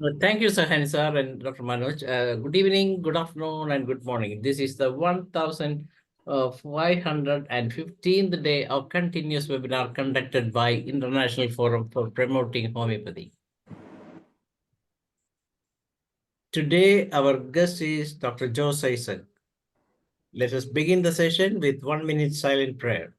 Thank you, Sahani sir and Dr. Manoj. Good evening, good afternoon, and good morning. This is the 1515th day of continuous webinar conducted by International Forum for Promoting Homeopathy. Today, our guest is Dr. Jose Issac. Let us begin the session with 1 minute silent prayer.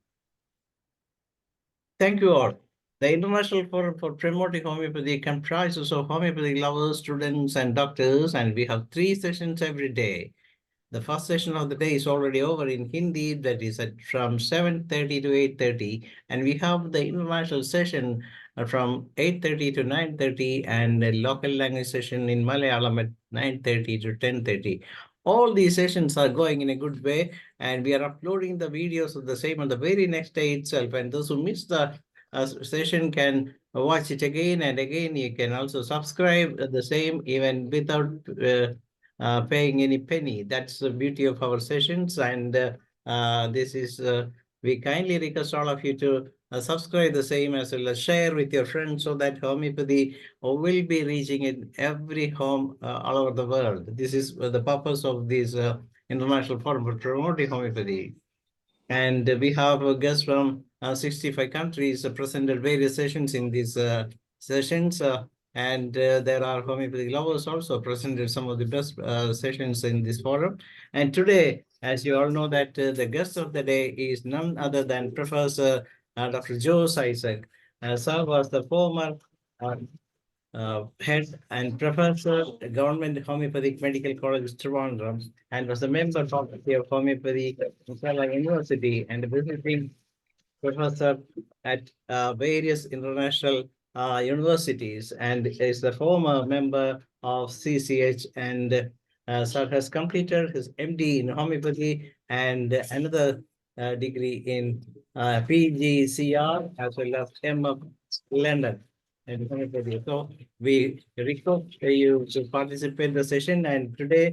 Thank you all. The International Forum for Promoting Homeopathy comprises of homeopathy lovers, students, and doctors, and we have 3 sessions every day. The first session of the day is already over in Hindi, that is from 7:30 to 8:30, and we have the international session from 8:30 to 9:30, and a local language session in Malayalam at 9:30 to 10:30. All these sessions are going in a good way, and we are uploading the videos of the same on the very next day itself. And those who missed the session can watch it again and again. You can also subscribe the same even without paying any penny. That's the beauty of our sessions. And this is, we kindly request all of you to subscribe the same, as well as share with your friends, so that homeopathy will be reaching in every home all over the world. This is the purpose of this International Forum for Promoting Homeopathy. And we have guests from 65 countries present at various sessions in these sessions. And there are homeopathic lovers also present at some of the best sessions in this forum. And today, as you all know, that the guest of the day is none other than Professor Dr. Jose Issac. Sir was the former head and professor at Government Homeopathic Medical College, Trivandrum, and was a member faculty of homeopathy at Kerala University, and a visiting professor at various international universities, and is the former member of CCH, and sir has completed his MD in homeopathy and another degree in PGCR, as well as MF London. And homeopathy. So we request you to participate in the session, and today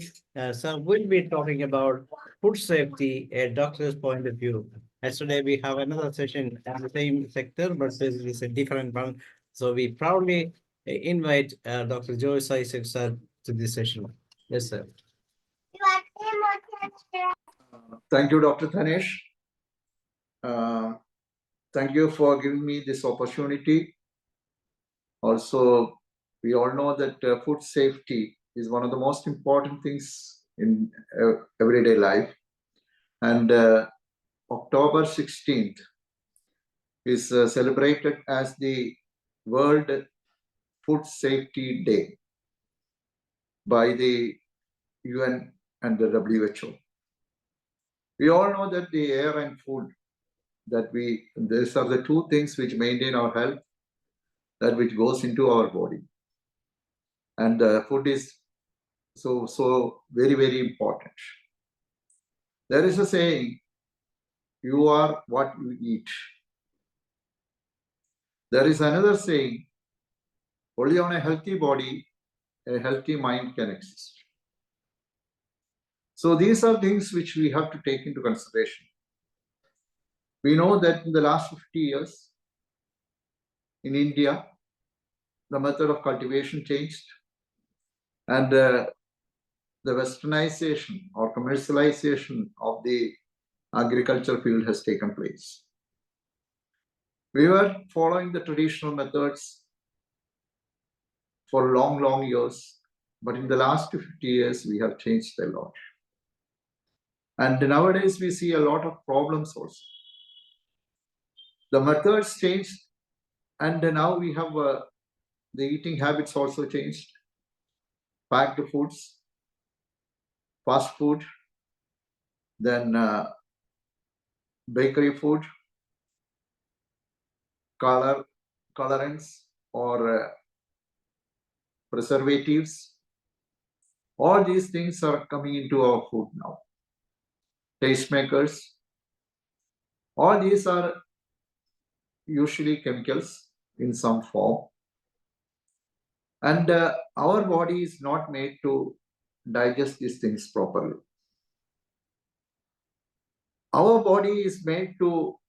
sir will be talking about food safety, a doctor's point of view. Yesterday, we have another session in the same sector, but this is a different one. So we proudly invite Dr. Jose Issac sir to this session. Yes, sir. Thank you, Dr. Tanesh. Thank you for giving me this opportunity. Also, we all know that food safety is one of the most important things in everyday life. And October 16th is celebrated as the World Food Safety Day by the UN and the WHO. We all know that the air and food, these are the two things which maintain our health, that which goes into our body. And food is so very, very important. There is a saying, you are what you eat. There is another saying, only on a healthy body, a healthy mind can exist. So these are things which we have to take into consideration. We know that in the last 50 years, in India, the method of cultivation changed, and the westernization or commercialization of the agriculture field has taken place. We were following the traditional methods for long, long years, but in the last 50 years, we have changed a lot. And nowadays, we see a lot of problems also. The methods changed, and now we have the eating habits also changed. Packed foods, fast food, then bakery food, colorants or preservatives. All these things are coming into our food now. Tastemakers. All these are usually chemicals in some form. And our body is not made to digest these things properly. Our body is made to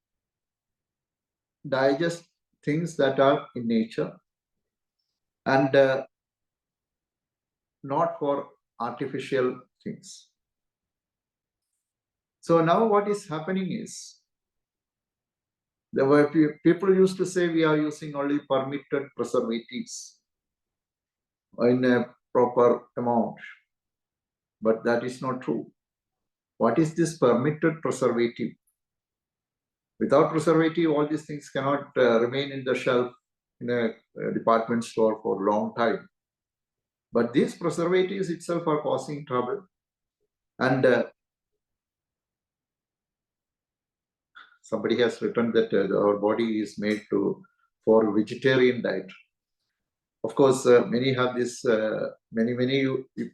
digest things that are in nature. And not for artificial things. So now what is happening is, there were people used to say we are using only permitted preservatives in a proper amount, but that is not true. What is this permitted preservative? Without preservative, all these things cannot remain in the shelf in a department store for a long time. But these preservatives itself are causing trouble. And somebody has written that our body is made for vegetarian diet. Of course, many have this, many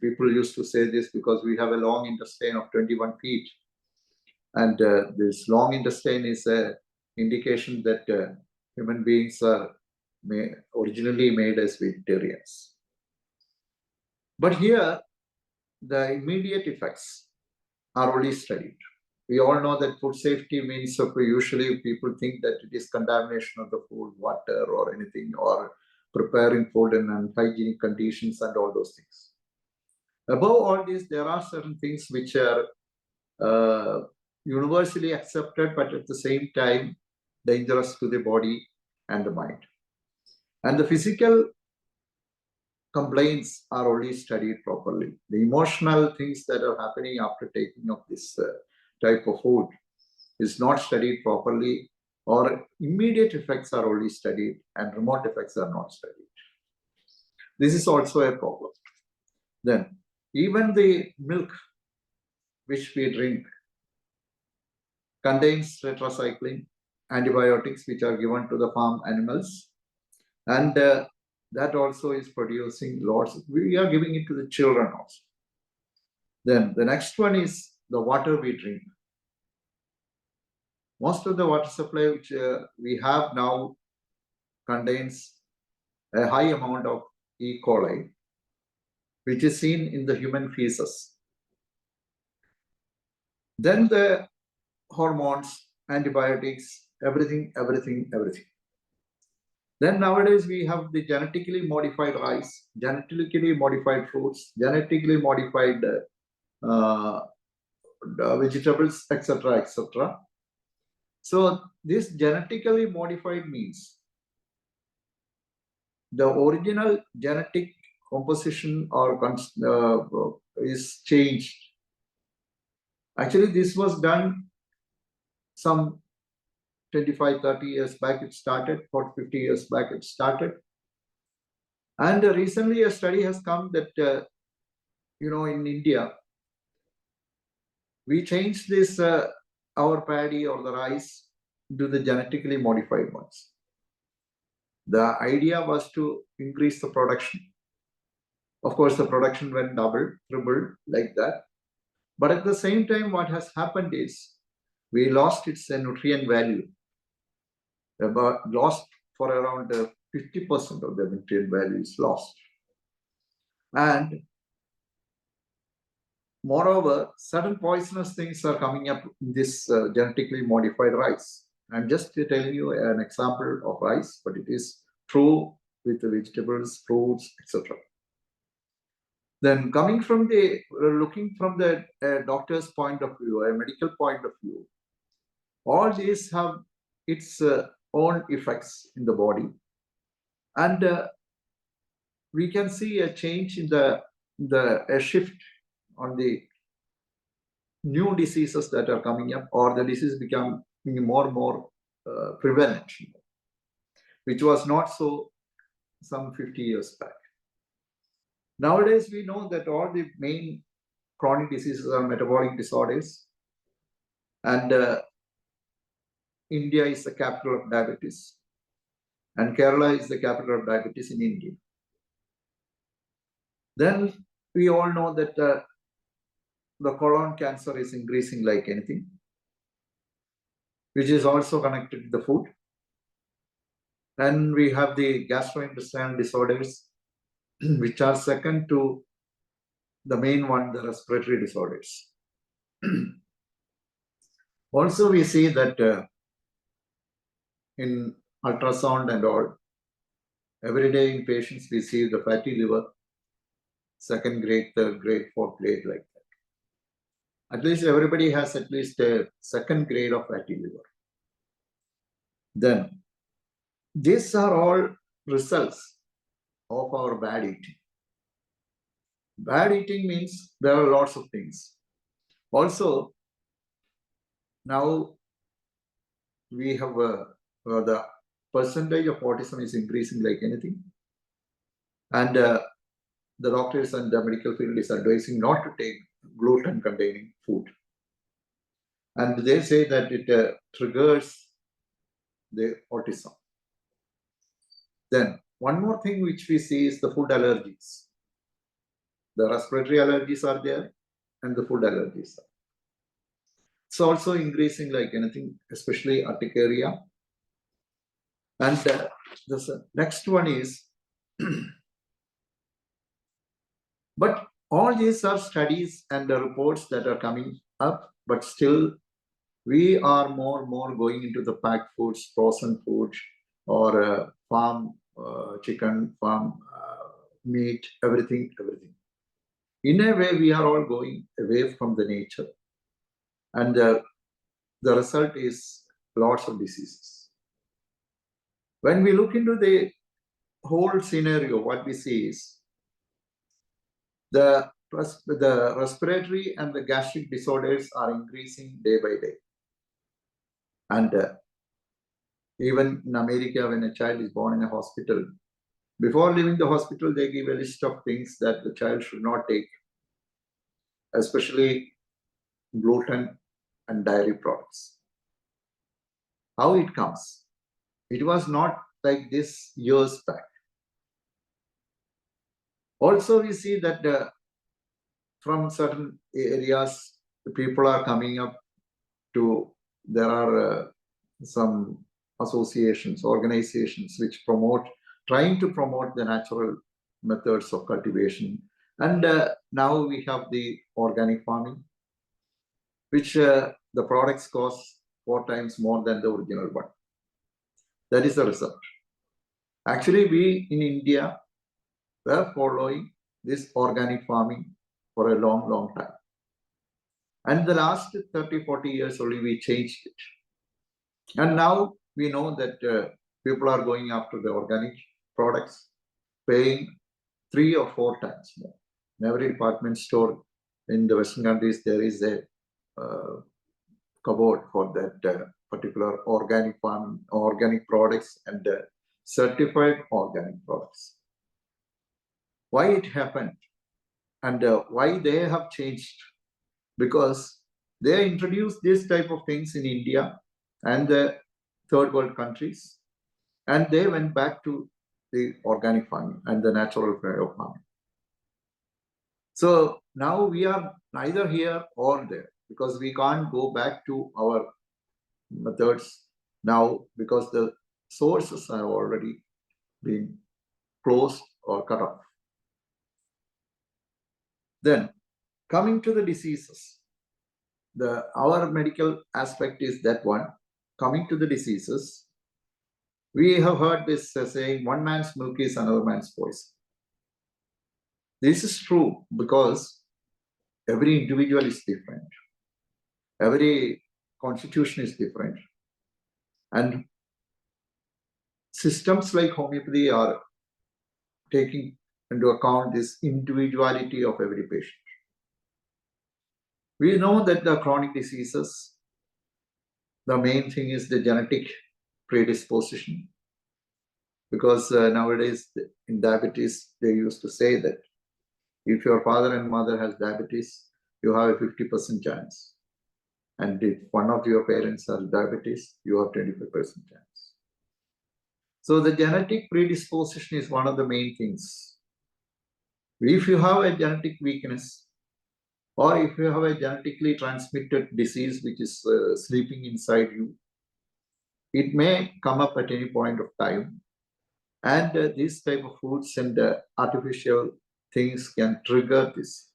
people used to say this because we have a long intestine of 21 feet. And this long intestine is an indication that human beings are originally made as vegetarians. But here, the immediate effects are only studied. We all know that food safety means usually people think that it is contamination of the food, water, or anything, or preparing food in unhygienic conditions and all those things. Above all this, there are certain things which are universally accepted, but at the same time dangerous to the body and the mind. And the physical complaints are only studied properly. The emotional things that are happening after taking of this type of food is not studied properly, or immediate effects are only studied and remote effects are not studied. This is also a problem. Then, even the milk which we drink contains tetracycline, antibiotics which are given to the farm animals, and that also is producing lots. We are giving it to the children also. Then the next one is the water we drink. Most of the water supply which we have now contains a high amount of E. coli, which is seen in the human feces. Then the hormones, antibiotics, everything. Then nowadays we have the genetically modified rice, genetically modified fruits, genetically modified vegetables, etc., etc. So this genetically modified means the original genetic composition or is changed. Actually, this was done some 25, 30 years back it started, 40, 50 years back it started. And recently a study has come that, in India, we changed this, our paddy or the rice to the genetically modified ones. The idea was to increase the production. Of course, the production went double, triple, like that. But at the same time, what has happened is we lost its nutrient value. Lost for around 50% of the nutrient value is lost. And moreover, certain poisonous things are coming up in this genetically modified rice. I'm just telling you an example of rice, but it is true with the vegetables, fruits, etc. Then looking from the doctor's point of view, a medical point of view, all these have its own effects in the body. And we can see a change in a shift on the new diseases that are coming up, or the disease becoming more and more prevalent, which was not so some 50 years back. Nowadays, we know that all the main chronic diseases are metabolic disorders, and India is the capital of diabetes, and Kerala is the capital of diabetes in India. Then we all know that the colon cancer is increasing like anything, which is also connected to the food. Then we have the gastrointestinal disorders, which are second to the main one, the respiratory disorders. Also, we see that in ultrasound and all, every day in patients we see the fatty liver, second grade, third grade, fourth grade, like that. At least everybody has at least a second grade of fatty liver. Then, these are all results of our bad eating. Bad eating means there are lots of things. Also, now we have the percentage of autism is increasing like anything. And the doctors and the medical field is advising not to take gluten containing food. And they say that it triggers the autism. Then one more thing which we see is the food allergies. The respiratory allergies are there and the food allergies are. It's also increasing like anything, especially urticaria. And the next one is, but all these are studies and the reports that are coming up, but still we are more and more going into the packed foods, frozen foods, or farm chicken, farm meat, everything. In a way, we are all going away from the nature. And the result is lots of diseases. When we look into the whole scenario, what we see is the respiratory and the gastric disorders are increasing day by day. And even in America, when a child is born in a hospital, before leaving the hospital, they give a list of things that the child should not take, especially gluten and dairy products. How it comes? It was not like this years back. Also, we see that from certain areas, the people are coming up to, there are some associations, organizations which trying to promote the natural methods of cultivation. And now we have the organic farming, which the products cost 4 times more than the original one. That is the result. Actually, we in India were following this organic farming for a long time. And the last 30, 40 years only we changed it. And now we know that people are going after the organic products, paying 3 or 4 times more. In every department store in the Western countries, there is a cupboard for that particular organic farming, organic products and certified organic products. Why it happened and why they have changed? Because they introduced this type of things in India and the third world countries, and they went back to the organic farming and the natural way of farming. So now we are neither here or there, because we can't go back to our methods now, because the sources have already been closed or cut off. Then coming to the diseases, our medical aspect is that one. Coming to the diseases, we have heard this saying, one man's milk is another man's poison. This is true because every individual is different. Every constitution is different. And systems like homeopathy are taking into account this individuality of every patient. We know that the chronic diseases, the main thing is the genetic predisposition. Because nowadays in diabetes, they used to say that if your father and mother has diabetes, you have a 50% chance. And if one of your parents has diabetes, you have 25% chance. So the genetic predisposition is one of the main things. If you have a genetic weakness, or if you have a genetically transmitted disease which is sleeping inside you, it may come up at any point of time. And these type of foods and artificial things can trigger this.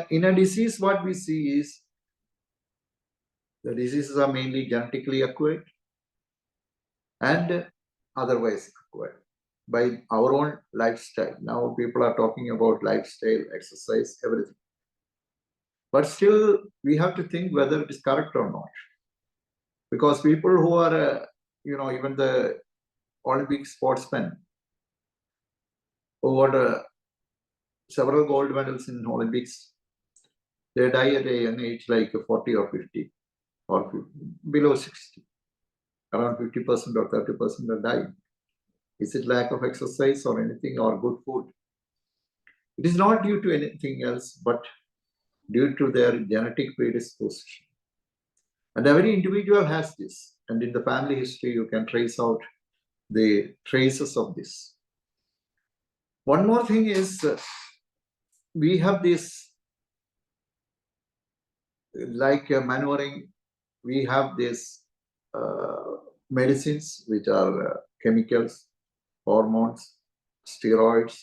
In a disease, what we see is the diseases are mainly genetically acquired and otherwise acquired. by our own lifestyle. Now people are talking about lifestyle, exercise, everything. But still, we have to think whether it is correct or not. Because people who are, even the Olympic sportsmen who got several gold medals in Olympics, they die at a young age like 40 or 50 or below 60. Around 50% or 30% are dying. Is it lack of exercise or anything or good food? It is not due to anything else, but due to their genetic predisposition. And every individual has this. And in the family history, you can trace out the traces of this. One more thing is we have this like manuring, we have this medicines which are chemicals, hormones, steroids.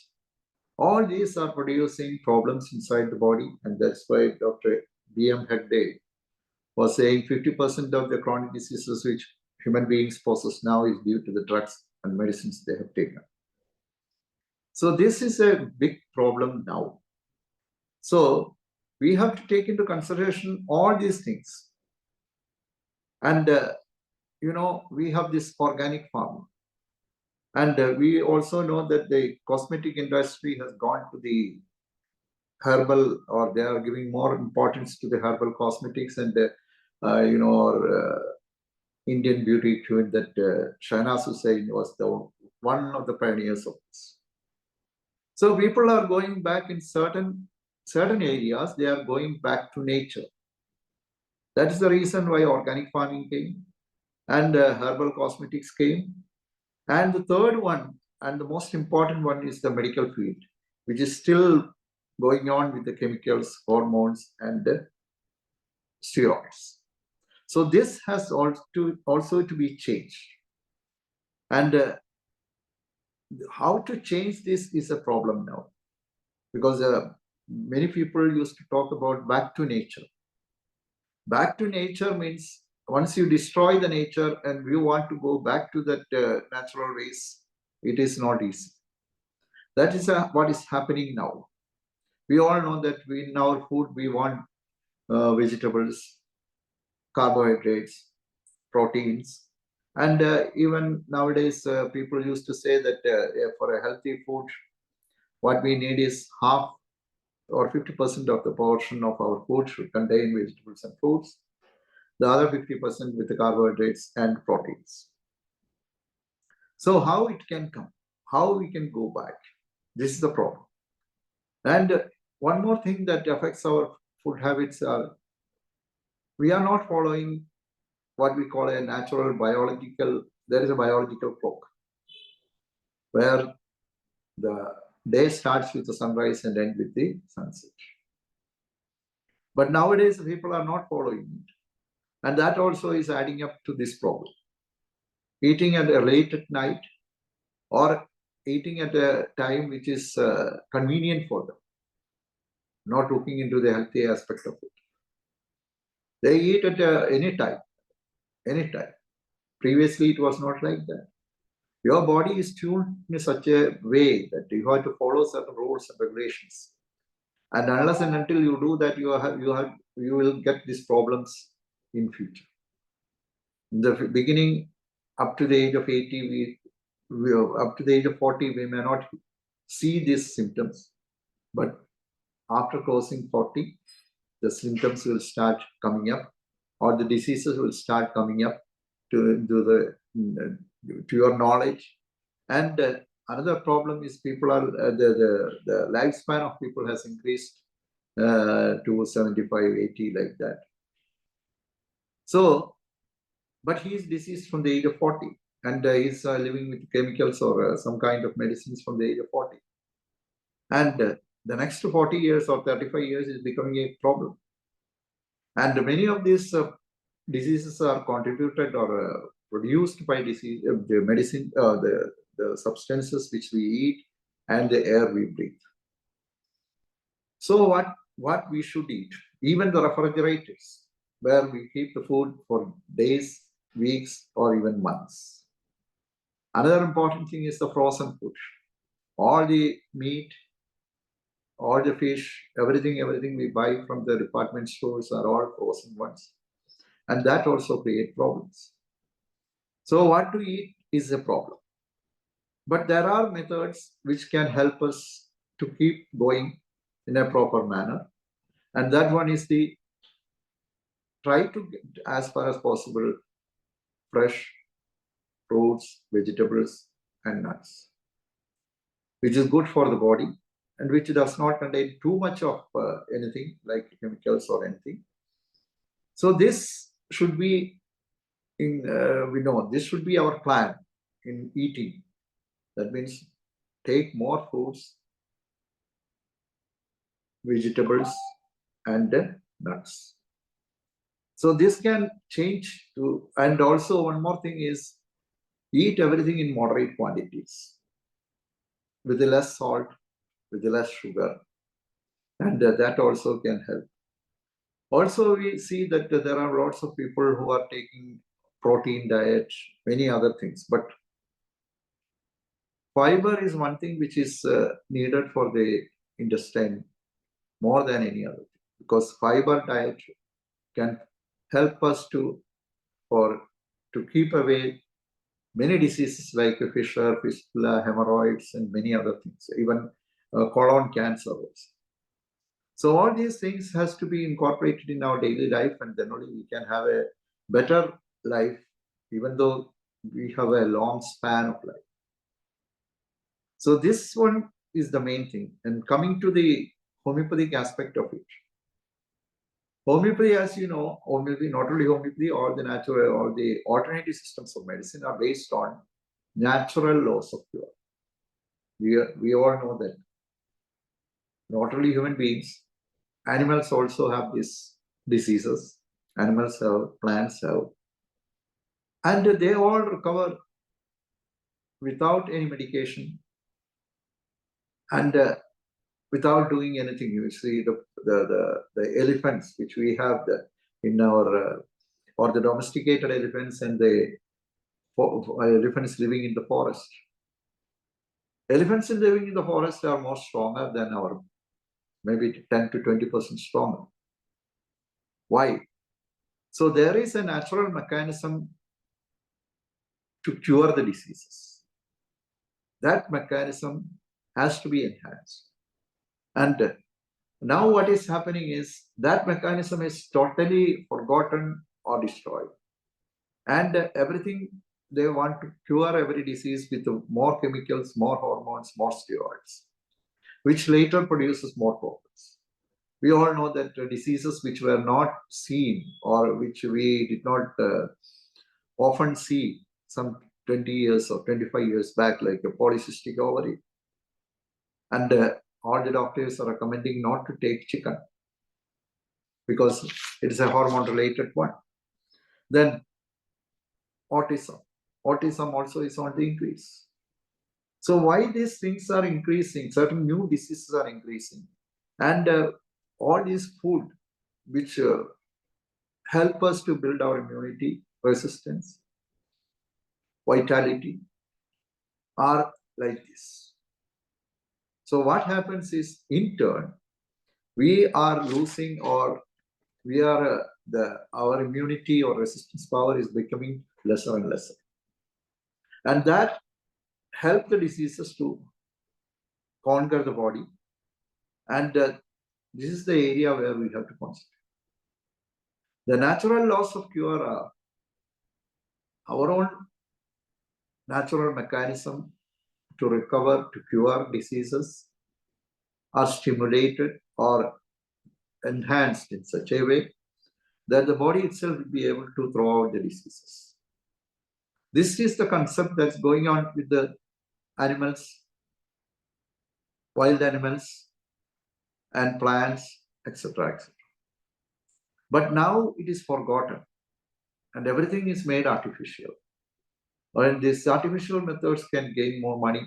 All these are producing problems inside the body, and that's why Dr. B.M. Hegde was saying 50% of the chronic diseases which human beings possess now is due to the drugs and medicines they have taken. So this is a big problem now. So we have to take into consideration all these things. And, we have this organic farming. And we also know that the cosmetic industry has gone to the herbal, or they are giving more importance to the herbal cosmetics and, Indian beauty queen that Shahnaz Hussain was one of the pioneers of this. So people are going back in certain areas, they are going back to nature. That is the reason why organic farming came and herbal cosmetics came. And the third one, and the most important one, is the medical field, which is still going on with the chemicals, hormones, and steroids. So this has also to be changed. And how to change this is a problem now, because many people used to talk about back to nature. Back to nature means once you destroy the nature and you want to go back to that natural ways, it is not easy. That is what is happening now. We all know that in our food we want vegetables, carbohydrates, proteins, and even nowadays people used to say that for a healthy food, what we need is half or 50% of the portion of our food should contain vegetables and fruits, the other 50% with the carbohydrates and proteins. So how it can come? How we can go back? This is the problem. And one more thing that affects our food habits are we are not following what we call a natural biological, there is a biological clock where the day starts with the sunrise and ends with the sunset. But nowadays people are not following it. And that also is adding up to this problem. Eating at a late at night or eating at a time which is convenient for them, not looking into the healthy aspect of it. They eat at any time. Previously, it was not like that. Your body is tuned in such a way that you have to follow certain rules and regulations. And unless and until you do that, you will get these problems in future. In the beginning, up to the age of 80, up to the age of 40, we may not see these symptoms. But after crossing 40, the symptoms will start coming up, or the diseases will start coming up to your knowledge. And another problem is people are the lifespan of people has increased to 75, 80, like that. So, but he is diseased from the age of 40, and he's living with chemicals or some kind of medicines from the age of 40. And the next 40 years or 35 years is becoming a problem. And many of these diseases are contributed or produced by disease, the medicine, the substances which we eat and the air we breathe. So what we should eat, even the refrigerators, where we keep the food for days, weeks, or even months. Another important thing is the frozen food. All the meat, all the fish, everything we buy from the department stores are all frozen ones. And that also creates problems. So what to eat is a problem. But there are methods which can help us to keep going in a proper manner. And that one is the try to get as far as possible fresh fruits, vegetables, and nuts, which is good for the body and which does not contain too much of anything like chemicals or anything. So this should be we know this should be our plan in eating. That means take more fruits, vegetables, and nuts. So this can change to, and also one more thing is eat everything in moderate quantities with less salt, with less sugar, and that also can help. Also, we see that there are lots of people who are taking protein diet, many other things, but fiber is one thing which is needed for the intestine more than any other thing, because fiber diet can help us to keep away many diseases like fissure, fistula, hemorrhoids, and many other things, even colon cancer also. So all these things has to be incorporated in our daily life, and then only we can have a better life, even though we have a long span of life. So this one is the main thing. And coming to the homeopathic aspect of it. Homeopathy, as you know, homeopathy, not only homeopathy, all the natural, all the alternative systems of medicine are based on natural laws of cure. We all know that. Not only human beings, animals also have these diseases. Animals have, plants have. And they all recover without any medication and without doing anything. You see the elephants which we have in our or the domesticated elephants and the elephants living in the forest. Elephants living in the forest are more stronger than our, maybe 10 to 20% stronger. Why? So there is a natural mechanism to cure the diseases. That mechanism has to be enhanced. And now what is happening is that mechanism is totally forgotten or destroyed. And everything, they want to cure every disease with more chemicals, more hormones, more steroids, which later produces more problems. We all know that diseases which were not seen or which we did not often see some 20 years or 25 years back, like a polycystic ovary. And all the doctors are recommending not to take chicken because it is a hormone-related one. Then autism. Autism also is on the increase. So why these things are increasing? Certain new diseases are increasing. And all these food which help us to build our immunity, resistance, vitality are like this. So what happens is, in turn, we are losing, or we are our immunity or resistance power is becoming lesser and lesser. And that helps the diseases to conquer the body. And this is the area where we have to concentrate. The natural laws of cure are our own natural mechanism to recover, to cure diseases are stimulated or enhanced in such a way that the body itself will be able to throw out the diseases. This is the concept that's going on with the animals, wild animals, and plants, etc., etc. But now it is forgotten, and everything is made artificial. And these artificial methods can gain more money,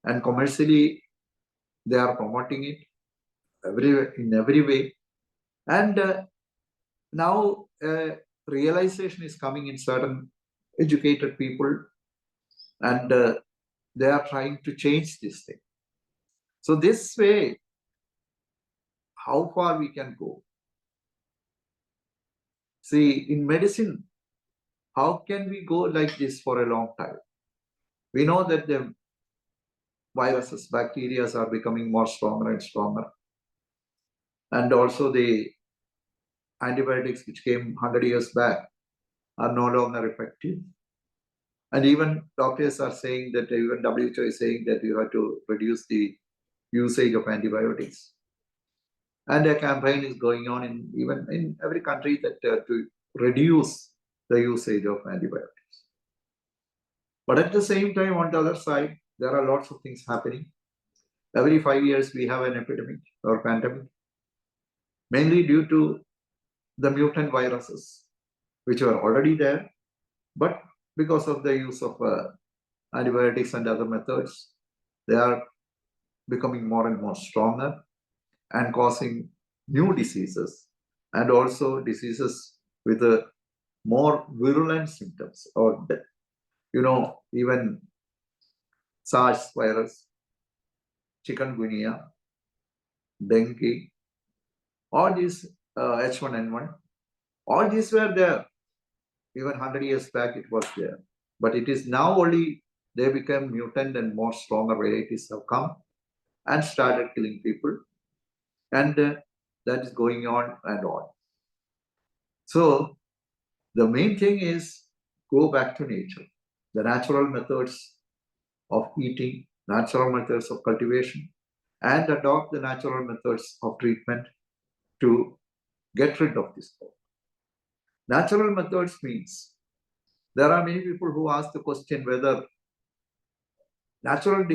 and commercially they are promoting it in every way. And now realization is coming in certain educated people And they are trying to change this thing. So this way, how far we can go? See, in medicine, how can we go like this for a long time? We know that the viruses, bacteria are becoming more stronger and stronger. And also the antibiotics which came 100 years back are no longer effective. And even doctors are saying that, even WHO is saying that you have to reduce the usage of antibiotics. And a campaign is going on even in every country that to reduce the usage of antibiotics. But at the same time, on the other side, there are lots of things happening. Every 5 years, we have an epidemic or pandemic, mainly due to the mutant viruses, which were already there, but because of the use of antibiotics and other methods, they are becoming more and more stronger and causing new diseases, and also diseases with more virulent symptoms, or even SARS virus, chikungunya, dengue, all these H1N1, all these were there. Even 100 years back, it was there. But it is now only they become mutant and more stronger varieties have come and started killing people. And that is going on and on. So the main thing is go back to nature. The natural methods of eating, natural methods of cultivation, and adopt the natural methods of treatment to get rid of this problem. Natural methods means there are many people who ask the question whether natural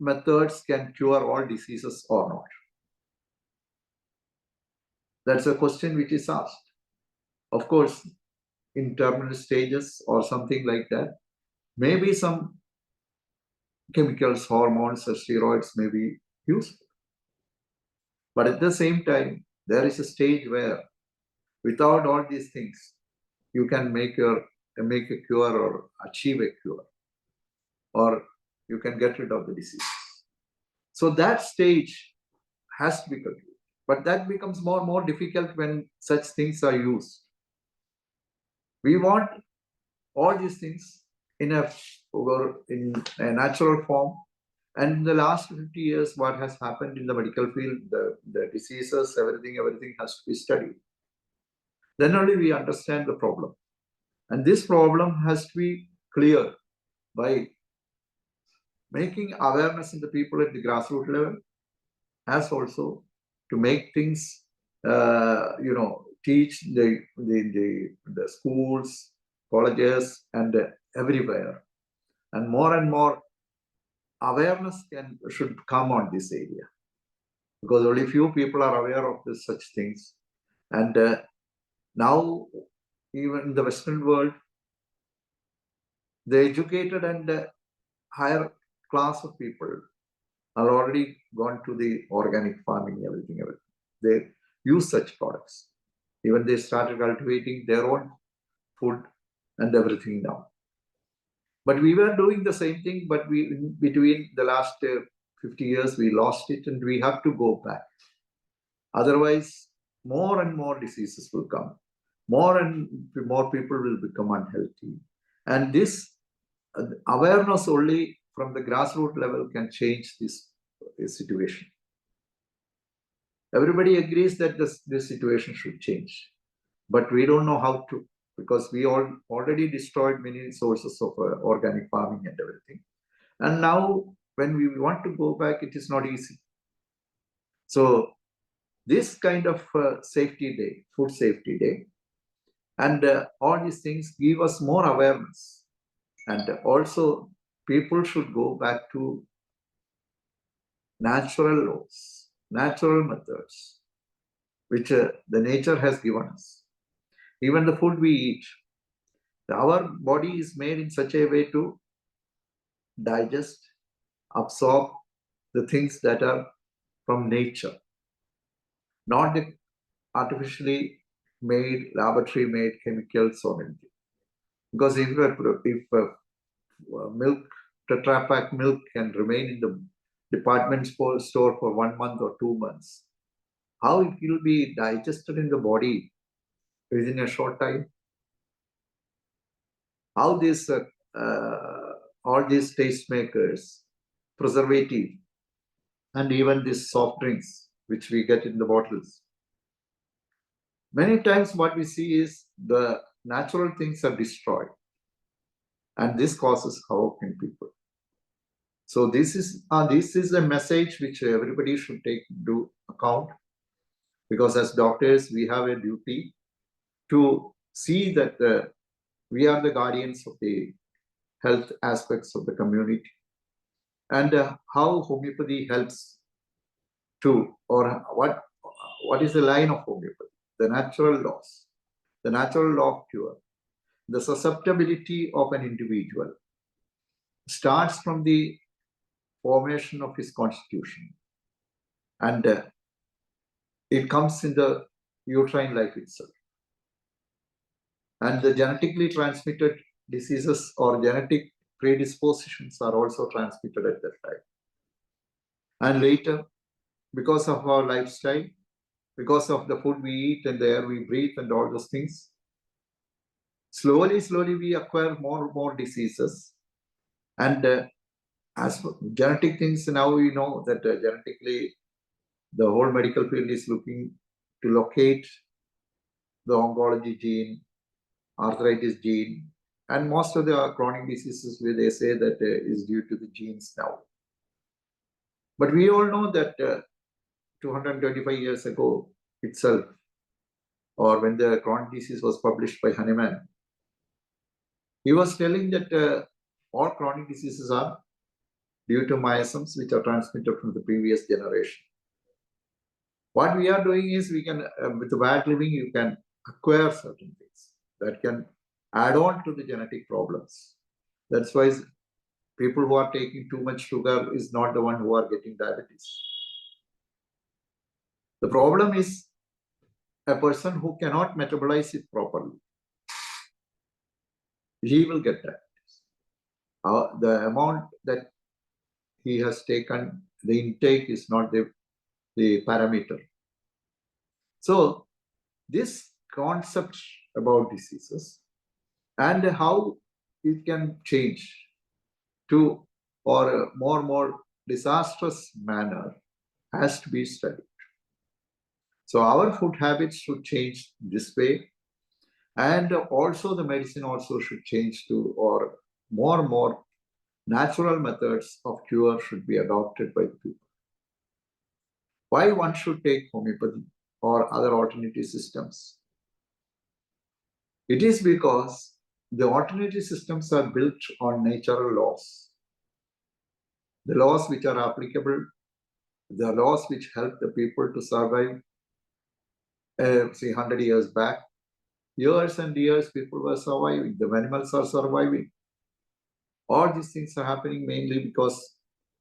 methods can cure all diseases or not. That's a question which is asked. Of course, in terminal stages or something like that, maybe some chemicals, hormones, or steroids may be useful. But at the same time, there is a stage where without all these things, you can make a cure or achieve a cure, or you can get rid of the disease. So that stage has to be completed. But that becomes more and more difficult when such things are used. We want all these things in a natural form. And in the last 50 years, what has happened in the medical field, the diseases, everything has to be studied. Then only we understand the problem. And this problem has to be cleared by making awareness in the people at the grassroots level, as also to make things, teach the schools, colleges, and everywhere. And more awareness should come on this area, because only few people are aware of such things. And now, even in the Western world, the educated and higher class of people are already gone to the organic farming, everything. They use such products. Even they started cultivating their own food and everything now. But we were doing the same thing, but between the last 50 years, we lost it, and we have to go back. Otherwise, more and more diseases will come. More and more people will become unhealthy. And this awareness only from the grassroots level can change this situation. Everybody agrees that this situation should change, but we don't know how to, because we already destroyed many sources of organic farming and everything. And now when we want to go back, it is not easy. So this kind of safety day, food safety day, and all these things give us more awareness. And also people should go back to natural laws, natural methods, which the nature has given us. Even the food we eat, our body is made in such a way to digest, absorb the things that are from nature, not the artificially made, laboratory made chemicals or anything. Because if milk, Tetra Pak milk can remain in the department store for 1 month or 2 months. How it will be digested in the body within a short time? How this all these tastemakers, preservative, and even these soft drinks which we get in the bottles. Many times what we see is the natural things are destroyed, and this causes havoc in people. So this is a message which everybody should take into account, because as doctors we have a duty to see that we are the guardians of the health aspects of the community, and how homeopathy helps to, or what is the line of homeopathy? The natural laws, the natural law of cure, the susceptibility of an individual starts from the formation of his constitution, and it comes in the uterine life itself. And the genetically transmitted diseases or genetic predispositions are also transmitted at that time. And later, because of our lifestyle, because of the food we eat and the air we breathe and all those things, slowly we acquire more diseases. And as for genetic things, now we know that genetically the whole medical field is looking to locate the oncology gene, arthritis gene, and most of the chronic diseases where they say that is due to the genes now. But we all know that 225 years ago itself, or when the chronic disease was published by Hahnemann, he was telling that all chronic diseases are due to miasms which are transmitted from the previous generation. What we are doing is we can, with bad living, you can acquire certain things that can add on to the genetic problems. That's why people who are taking too much sugar is not the one who are getting diabetes. The problem is a person who cannot metabolize it properly. He will get diabetes. The amount that he has taken, the intake is not the parameter. So this concept about diseases and how it can change to or a more disastrous manner has to be studied. So our food habits should change this way, and also the medicine also should change to, or more natural methods of cure should be adopted by the people. Why one should take homeopathy or other alternative systems? It is because the alternative systems are built on natural laws. The laws which are applicable, the laws which help the people to survive, say 100 years back, years and years people were surviving, the animals are surviving. All these things are happening mainly because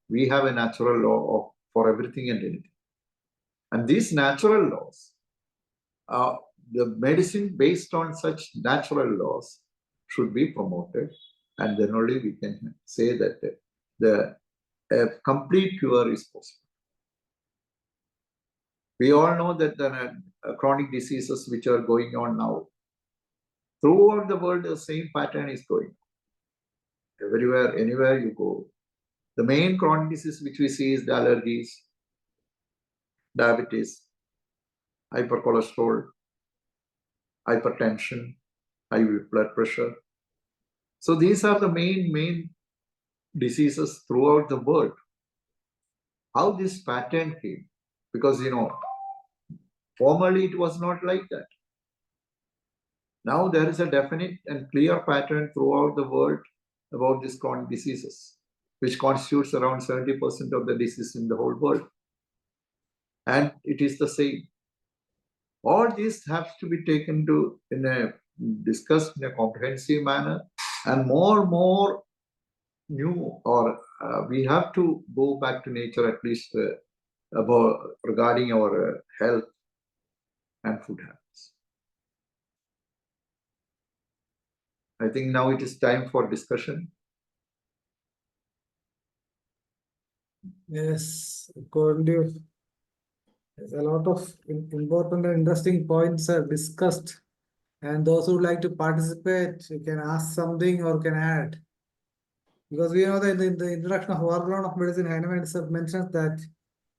we have a natural law for everything and anything. And these natural laws, the medicine based on such natural laws should be promoted, and then only we can say that a complete cure is possible. We all know that the chronic diseases which are going on now, throughout the world, the same pattern is going on. Everywhere, anywhere you go, the main chronic disease which we see is the allergies, diabetes, hypercholesterol, hypertension, high blood pressure. So these are the main diseases throughout the world. How this pattern came? Because, formerly it was not like that. Now there is a definite and clear pattern throughout the world about these chronic diseases, which constitutes around 70% of the disease in the whole world. And it is the same. All these have to be taken to discussed in a comprehensive manner, and more new, or we have to go back to nature at least about regarding our health and food habits. I think now it is time for discussion. Yes, according to there's a lot of important and interesting points are discussed. And those who would like to participate, you can ask something or can add. Because we know that in the introduction of War of Medicine, Hahnemann itself mentions that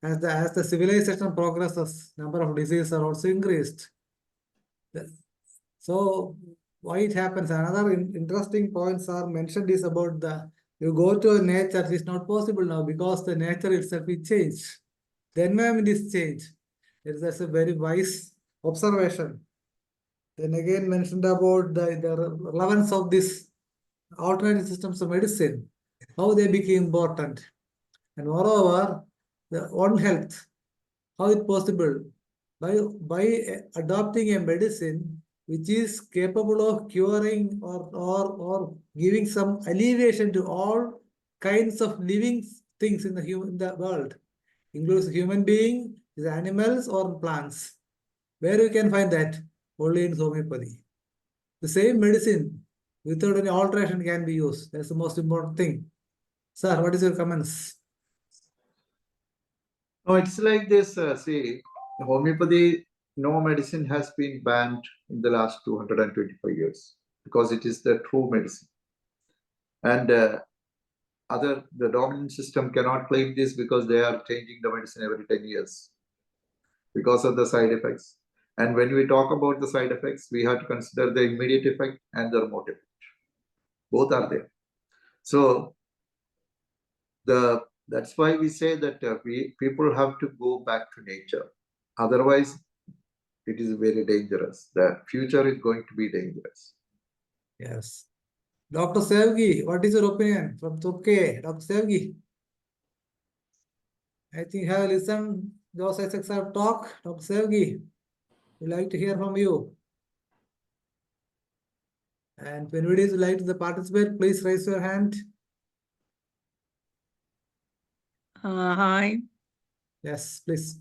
as the civilization progresses, number of diseases are also increased. So why it happens? Another interesting points are mentioned is about you go to nature, it's not possible now because the nature itself is changed. The environment is changed. That's a very wise observation. Then again mentioned about the relevance of this alternative systems of medicine, how they became important. And moreover, the own health, how it possible? By adopting a medicine which is capable of curing or giving some alleviation to all kinds of living things in the world, includes human being, animals or plants. Where you can find that? Only in homeopathy. The same medicine without any alteration can be used. That's the most important thing. Sir, what is your comments? No, it's like this. See, homeopathy, no medicine has been banned in the last 225 years because it is the true medicine. And the dominant system cannot claim this because they are changing the medicine every 10 years because of the side effects. And when we talk about the side effects, we have to consider the immediate effect and the remote effect. Both are there. So that's why we say that people have to go back to nature. Otherwise, it is very dangerous. The future is going to be dangerous. Yes. Dr. Sevgi, what is your opinion from Turkey? Dr. Sevgi, I think you have listened those Issac talk. Dr. Sevgi, we'd like to hear from you. And when anybody would like to participate, please raise your hand. Hi. Yes, please.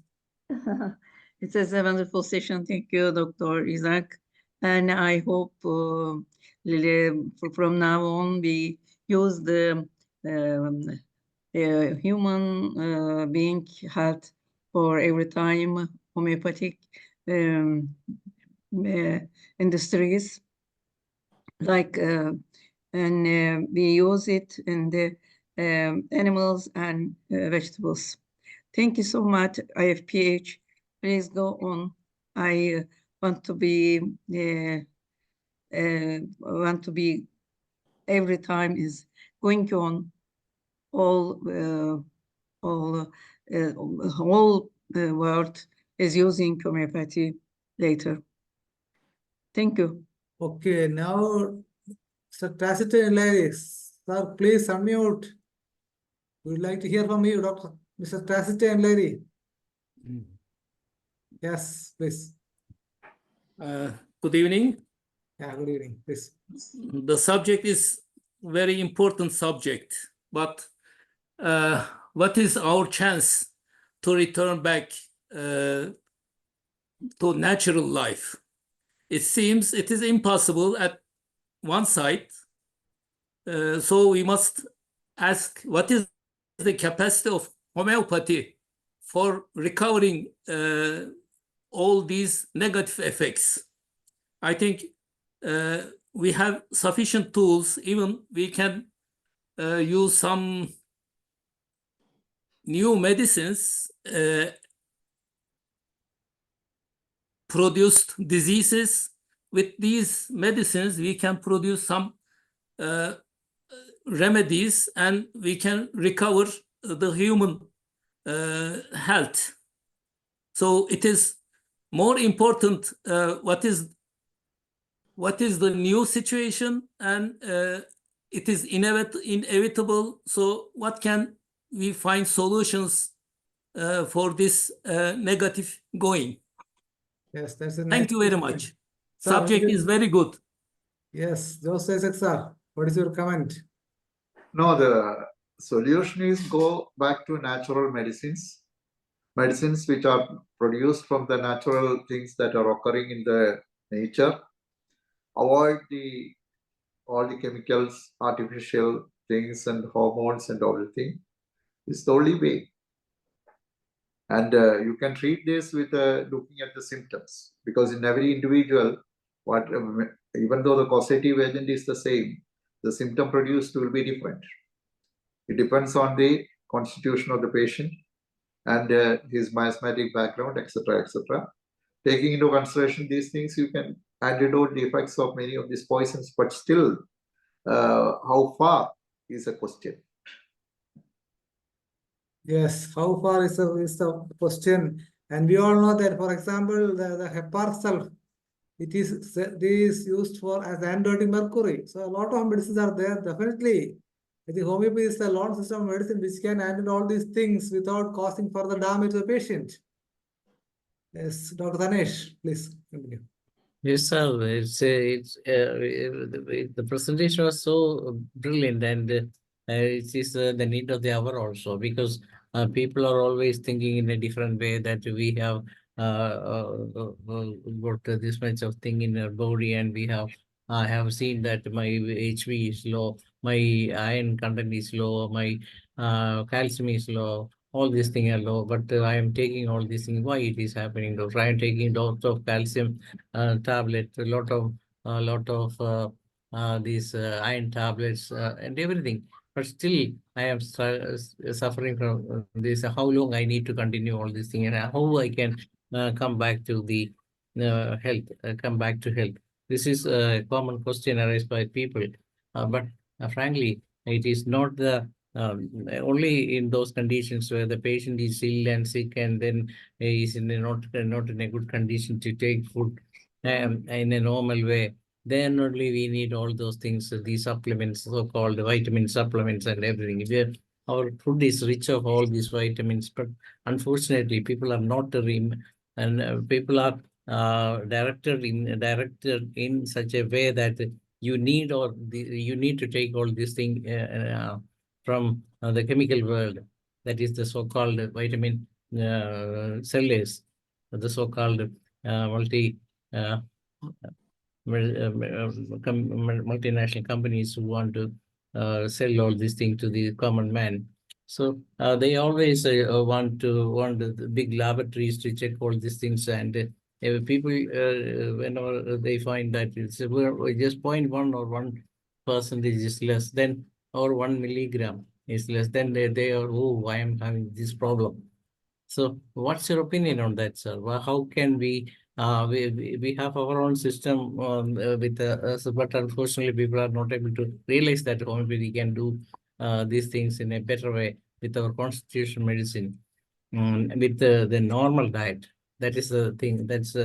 It is a wonderful session. Thank you, Dr. Issac. And I hope from now on we use the human being health for every time homeopathic industries like and we use it in the animals and vegetables. Thank you so much, Ifph. Please go on. I want to be every time is going on. All world is using homeopathy later. Thank you. Okay, now, Sir Taciturn Larry, sir, please unmute. We'd like to hear from you, Dr. Mr. Taciturn Larry. Yes, please. Good evening. Yeah, good evening, please. The subject is very important subject, but what is our chance to return back to natural life? It seems it is impossible at one side. So we must ask, what is the capacity of homeopathy for recovering all these negative effects? I think we have sufficient tools. Even we can use some new medicines produced diseases. With these medicines, we can produce some remedies and we can recover the human health. So it is more important what is the new situation, and it is inevitable. So what can we find solutions for this negative going? Yes, that's a nice. Thank you very much. Sir, Subject is very good. Yes, Joseph Issac, sir, what is your comment? No, the solution is go back to natural medicines which are produced from the natural things that are occurring in the nature. Avoid all the chemicals, artificial things and hormones and everything. It's the only way. And you can treat this with looking at the symptoms, because in every individual, even though the causative agent is the same, the symptom produced will be different. It depends on the constitution of the patient and his miasmatic background, etc., etc. Taking into consideration these things, you can antidote the effects of many of these poisons, but still, how far is a question. Yes, how far is the question? And we all know that, for example, the heparin self, it is used for as antidote mercury. So a lot of medicines are there. Definitely, the homeopathy is the lone system of medicine which can handle all these things without causing further damage to the patient. Yes, Dr. Dhanesh, please continue. Yes, sir. The presentation was so brilliant, and it is the need of the hour also, because people are always thinking in a different way, that we have got this much of thing in our body, and I have seen that my HB is low, my iron content is low, my calcium is low. All these things are low, but I am taking all these things. Why it is happening, doctor? I am taking lots of calcium tablet, a lot of these iron tablets and everything. But still, I am suffering from this. How long I need to continue all these things, and how I can come back to the health, come back to health. This is a common question raised by people, but frankly, it is not the only in those conditions where the patient is ill and sick, and then is not in a good condition to take food in a normal way. Then only we need all those things, these supplements, so-called vitamin supplements and everything. Our food is rich of all these vitamins, but unfortunately, people are not people are directed in such a way that you need to take all these things from the chemical world. That is the so-called vitamin cellulase, the so-called multinational companies who want to sell all these things to the common man. So they always want the big laboratories to check all these things, and people whenever they find that it's just 0.1 or 1% is less, then or 1 milligram is less, then they are, oh, I am having this problem. So what's your opinion on that, sir? How can we have our own system but unfortunately people are not able to realize that homeopathy can do these things in a better way with our constitutional medicine, with the normal diet. That is the thing. That's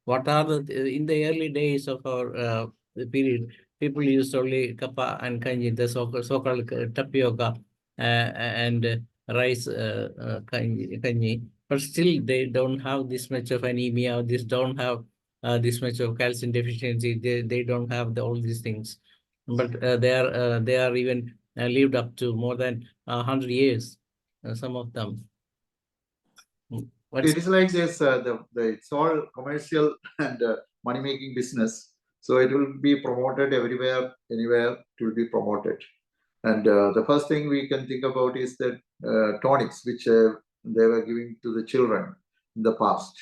what are in the early days of our period, people used only kappa and kanji, the so-called tapioca and rice kanji, but still they don't have this much of anemia, don't have this much of calcium deficiency, they don't have all these things, but they are even lived up to more than 100 years, some of them. It is like this, it's all commercial and money-making business. So it will be promoted everywhere, anywhere, it will be promoted. And the first thing we can think about is that tonics, which they were giving to the children in the past.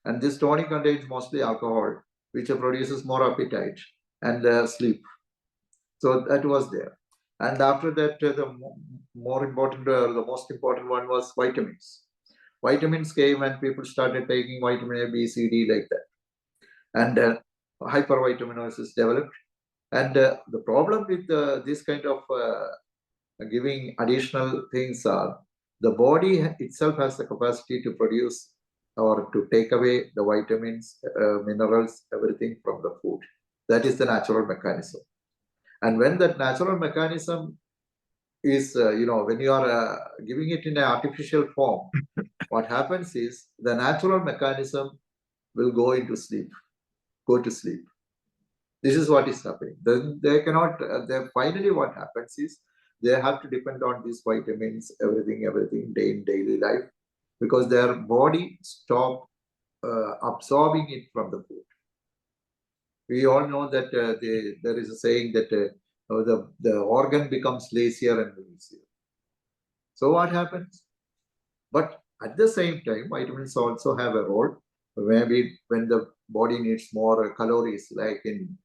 And this tonic contains mostly alcohol, which produces more appetite and sleep. So that was there. And after that, the most important one was vitamins. Vitamins came and people started taking vitamin A, B, C, D like that. And hypervitaminosis developed. And the problem with this kind of giving additional things are the body itself has the capacity to produce or to take away the vitamins, minerals, everything from the food. That is the natural mechanism. And when that natural mechanism is, when you are giving it in an artificial form, what happens is the natural mechanism will go to sleep. This is what is happening. Then they cannot, finally what happens is they have to depend on these vitamins, everything in daily life, because their body stop absorbing it from the food. We all know that there is a saying that the organ becomes lazier and lazier. So what happens? But At the same time, vitamins also have a role. Maybe when the body needs more calories, like in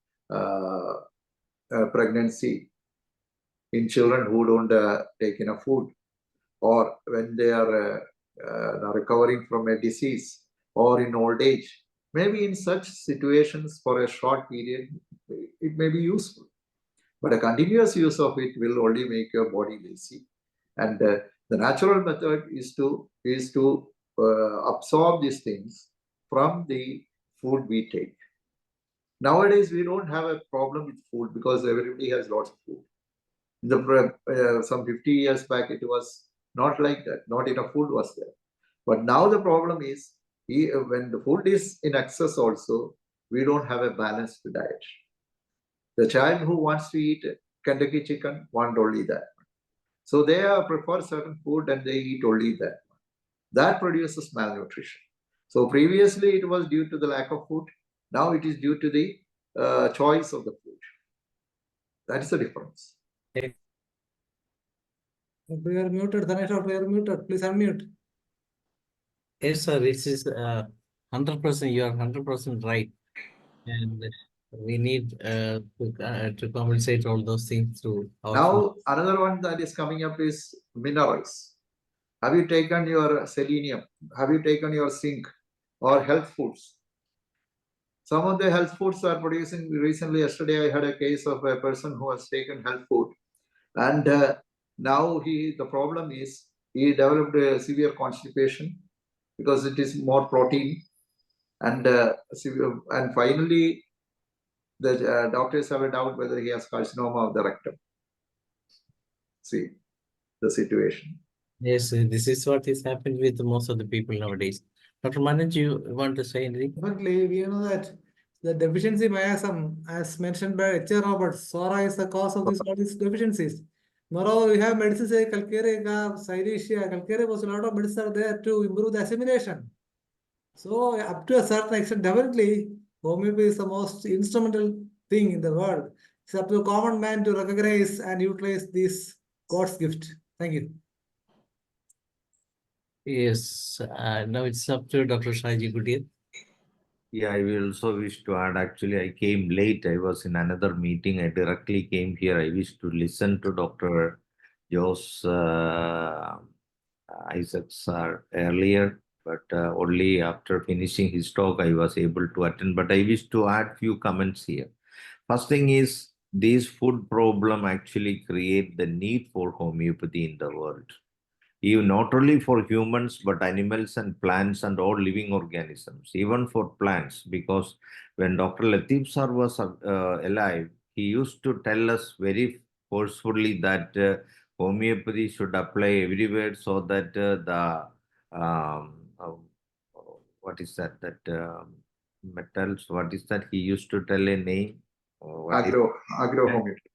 pregnancy, in children who don't take enough food, or when they are recovering from a disease, or in old age. Maybe in such situations for a short period, it may be useful. But a continuous use of it will only make your body lazy. And the natural method is to absorb these things from the food we take. Nowadays, we don't have a problem with food because everybody has lots of food. Some 50 years back, it was not like that. Not enough food was there. But now the problem is, when the food is in excess also, we don't have a balanced diet. The child who wants to eat Kentucky chicken want only that. So they prefer certain food and they eat only that. That produces malnutrition. So previously it was due to the lack of food. Now it is due to the choice of the food. That is the difference. We are muted. Dhanesh, we are muted. Please unmute. Yes, sir, this is 100%, you are 100% right. And we need to compensate all those things through our food. Now, another one that is coming up is minerals. Have you taken your selenium? Have you taken your zinc or health foods? Some of the health foods are producing. Recently, yesterday, I had a case of a person who has taken health food, and now the problem is he developed a severe constipation because it is more protein, and finally, the doctors have a doubt whether he has carcinoma of the rectum. See the situation. Yes, this is what is happening with most of the people nowadays. Dr. Manoj, you want to say anything? Definitely, we know that the deficiency miasm, as mentioned by H. Roberts, SORA is the cause of all these deficiencies. Moreover, we have medicines like Calcarea, Syretia, Calcarea was a lot of medicines are there to improve the assimilation. So, up to a certain extent, definitely, homeopathy is the most instrumental thing in the world. It's up to a common man to recognize and utilize this God's gift. Thank you. Yes, now it's up to Dr. Shaji Gudir. Yeah, I will also wish to add, actually, I came late. I was in another meeting. I directly came here. I wish to listen to Dr. Joe's Issac sir earlier, but only after finishing his talk, I was able to attend. But I wish to add few comments here. First thing is, these food problem actually create the need for homeopathy in the world. Even not only for humans, but animals and plants and all living organisms, even for plants. Because when Dr. Latif sir was alive, he used to tell us very forcefully that homeopathy should apply everywhere so that what is that? Metals, what is that? He used to tell a name. Agro homeopathy.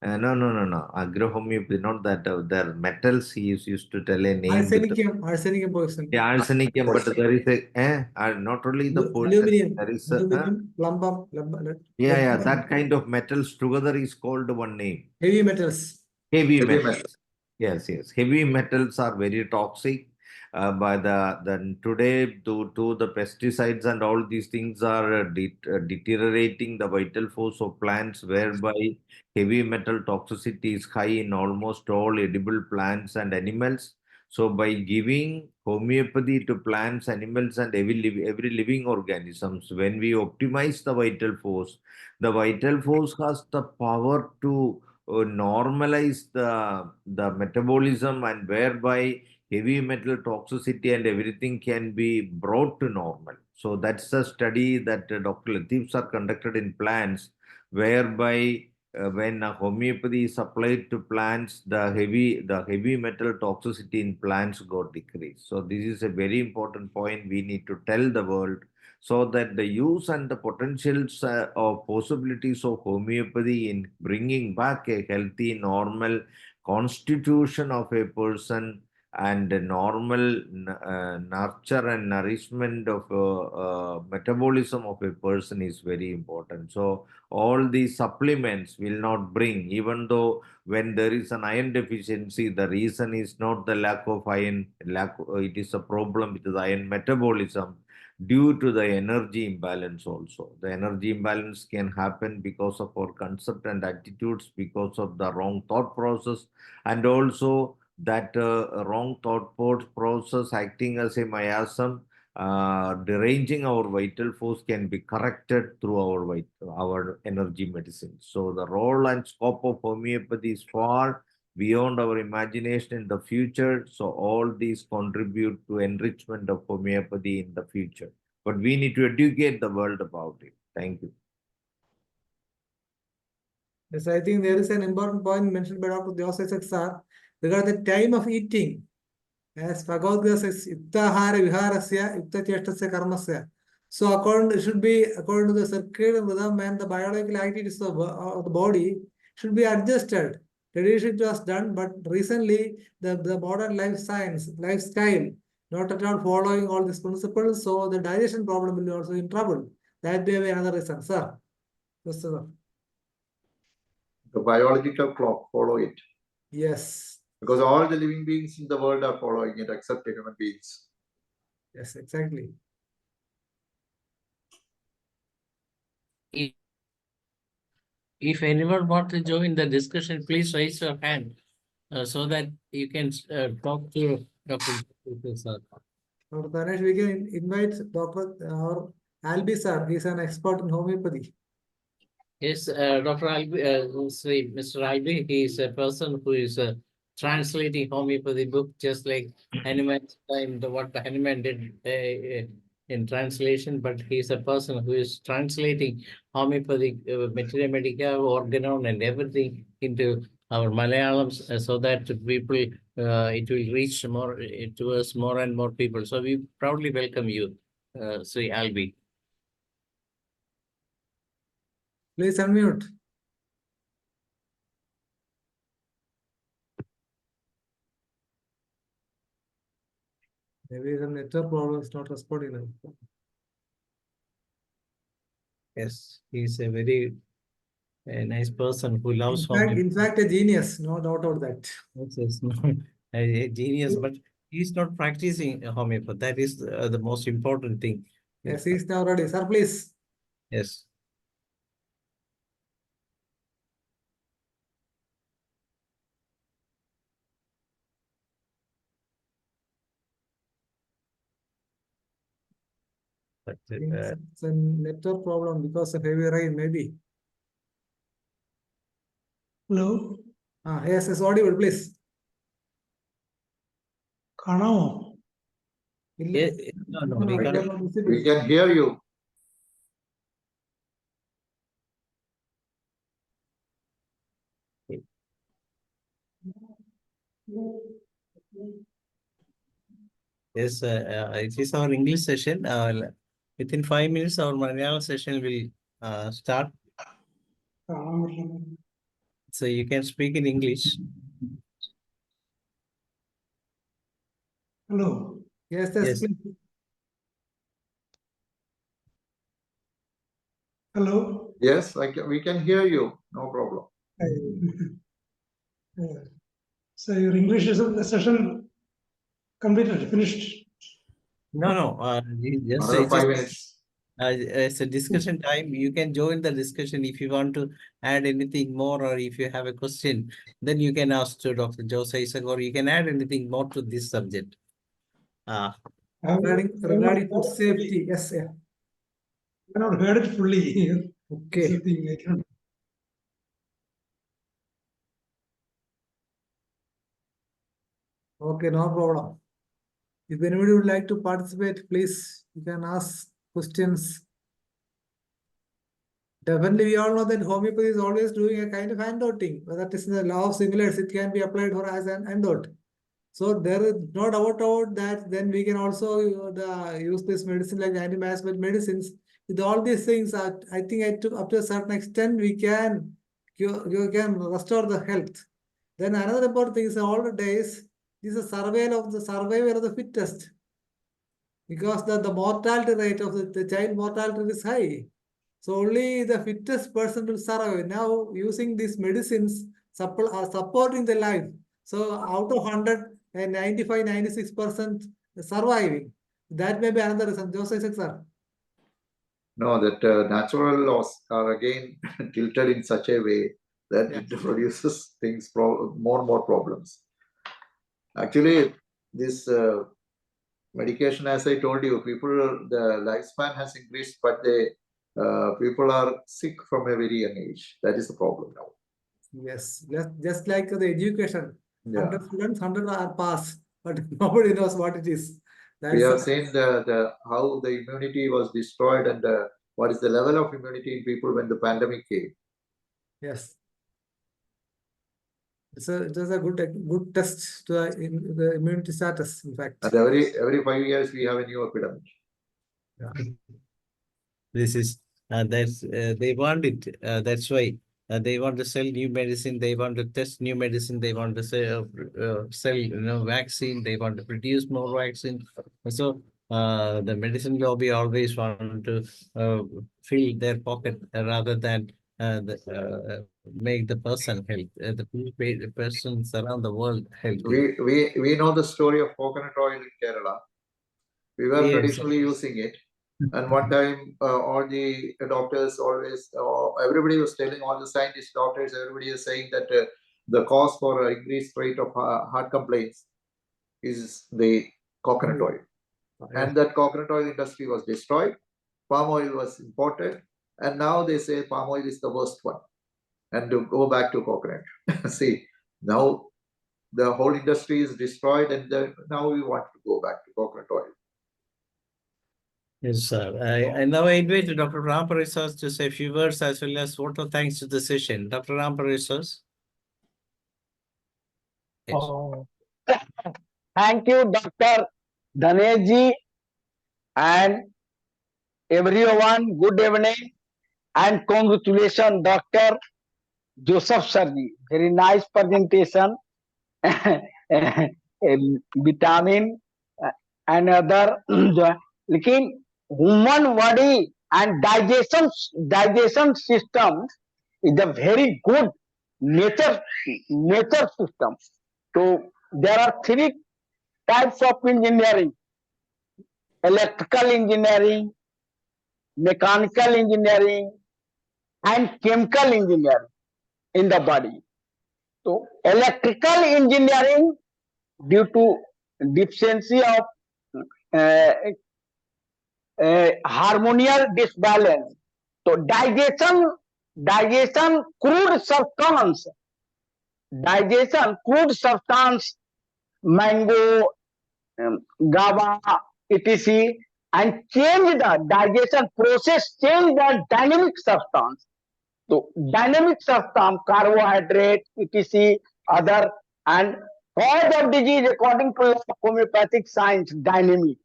No. Agro-homeopathy, not that. There metals, he used to tell a name. Arsenicum poison. Yeah, arsenicum, but there is not only the poison, Aluminium. there is Plumbum. yeah, that kind of metals together is called one name. Heavy metals. Heavy metals. Yes. Heavy metals are very toxic. By today, to the pesticides and all these things are deteriorating the vital force of plants, whereby heavy metal toxicity is high in almost all edible plants and animals. So by giving homeopathy to plants, animals, and every living organisms, when we optimize the vital force has the power to normalize the metabolism, and whereby heavy metal toxicity and everything can be brought to normal. So that's a study that Dr. Latif sir conducted in plants, whereby when homeopathy is applied to plants, the heavy metal toxicity in plants got decreased. So this is a very important point we need to tell the world, so that the use and the potentials of possibilities of homeopathy in bringing back a healthy, normal constitution of a person and the normal nurture and nourishment of metabolism of a person is very important. So all these supplements will not bring, even though when there is an iron deficiency, the reason is not the lack of iron, it is a problem with the iron metabolism due to the energy imbalance also. The energy imbalance can happen because of our concept and attitudes, because of the wrong thought process, and also that wrong thought process acting as a miasm, deranging our vital force, can be corrected through our energy medicine. So the role and scope of homeopathy is far beyond our imagination in the future. So all these contribute to enrichment of homeopathy in the future. But we need to educate the world about it. Thank you. Yes, I think there is an important point mentioned by Dr. Issac sir regarding the time of eating. As Bhagavad Gita says, Ittahara viharasya, ittacheshtasya karmasya. So it should be according to the circadian rhythm and the biological activities of the body should be adjusted. Traditionally it was done, but recently the modern lifestyle, not at all following all these principles, so the digestion problem will be also in trouble. That may be another reason, sir. Yes, sir. The biological clock, follow it. Yes. Because all the living beings in the world are following it except the human beings. Yes, exactly. If anyone wants to join the discussion, please raise your hand so that you can talk to Dr. sir. Dr. Tanesh, we can invite Dr. or Albi sir. He is an expert in homeopathy. Yes, Dr. Albi, Mr. Albi, he is a person who is translating homeopathy book, just like Hanuman's time, what the Hanuman did in translation, but he is a person who is translating homeopathic materia medica, organon, and everything into our Malayalam so that people, it will reach more towards more and more people. So we proudly welcome you, Sri Albi. Please unmute. Maybe the network problem is not responding now. Yes, he's a very nice person who loves In fact, a genius, no doubt about that. Yes, no, a genius, but he's not practicing homeopathy. That is the most important thing. Yes, he is now ready. Sir, please. Yes. But, It's a network problem because of heavy rain, maybe. Hello, Yes, it's audible, please. കാണാമോ? no, we can't. We can hear you. Yes, it is our English session. Within 5 minutes, our Malayalam session will start. കാണാൻ പറ്റില്ല. So you can speak in English. Hello, Yes, Yes. please. hello. Yes, we can hear you. No problem. So your English session completed, finished. No, just Another 5 minutes. it's a discussion time. You can join the discussion if you want to add anything more, or if you have a question, then you can ask to Dr. Jose Issac, or you can add anything more to this subject. Regarding food safety, yes, yeah. I have not heard it fully. Okay. Okay, no problem. If anybody would like to participate, please, you can ask questions. Definitely, we all know that homeopathy is always doing a kind of antidoting. Whether it is in the law of similars, it can be applied for as an antidote. So there is no doubt about that. Then we can also use this medicine like anti-miasmic medicines. With all these things, I think up to a certain extent, you can restore the health. Then another important thing is all the days, This is a survival of the fittest. Because the mortality rate of the child mortality is high. So only the fittest person will survive. Now using these medicines are supporting the life. So out of 100, 95, 96% surviving. That may be another reason. Joseph, sir. No, that natural laws are again tilted in such a way that it produces things, more and more problems. Actually, this medication, as I told you, the lifespan has increased, but people are sick from a very young age. That is the problem now. Yes, just like the education. Yeah. 100 students, 100 are pass, but nobody knows what it is. We have seen how the immunity was destroyed and what is the level of immunity in people when the pandemic came. Yes. It was a good test to the immunity status, in fact. And every 5 years we have a new epidemic. Yeah. This is they want it. That's why they want to sell new medicine. They want to test new medicine. They want to sell vaccine. They want to produce more vaccine. So the medicine lobby always want to fill their pocket rather than make the person health. The persons around the world healthy. We know the story of coconut oil in Kerala. We were traditionally using it. And one time, all the doctors always, everybody was telling, all the scientists, doctors, everybody is saying that the cause for increased rate of heart complaints is the coconut oil. And that coconut oil industry was destroyed. Palm oil was imported. And now they say palm oil is the worst one. And to go back to coconut. See, now the whole industry is destroyed, and now we want to go back to coconut oil. Yes, sir. I now invite Dr. Ramparisas to say a few words as well as vote of thanks to the session. Dr. Ramparisas. Yes. Oh. Thank you, Dr. Dhaneji, and everyone. Good evening and congratulations, Dr. Joseph Sarji. Very nice presentation. Vitamin and other. लेकिन human body and digestion system is a very good nature system. So there are 3 types of engineering: electrical engineering, mechanical engineering, and chemical engineering in the body. So electrical engineering, due to deficiency of harmonious disbalance, so digestion crude substance, mango, GABA, etc., and change the digestion process, change the dynamic substance. So dynamic substance, carbohydrate, etc., other, and cause of disease according to homeopathic science, dynamic.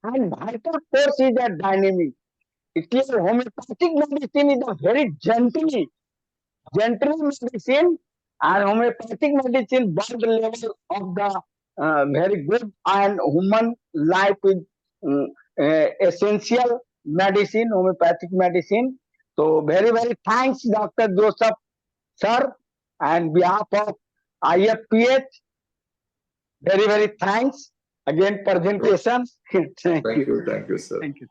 And vital force is a dynamic. It is homeopathic medicine is a very gentle medicine, and homeopathic medicine brought the level of the very good, and human life is essential medicine, homeopathic medicine. So very thanks, Dr. Joseph sir, and behalf of Ifph, very thanks again presentation. Thank you. Thank you, sir. Thank you.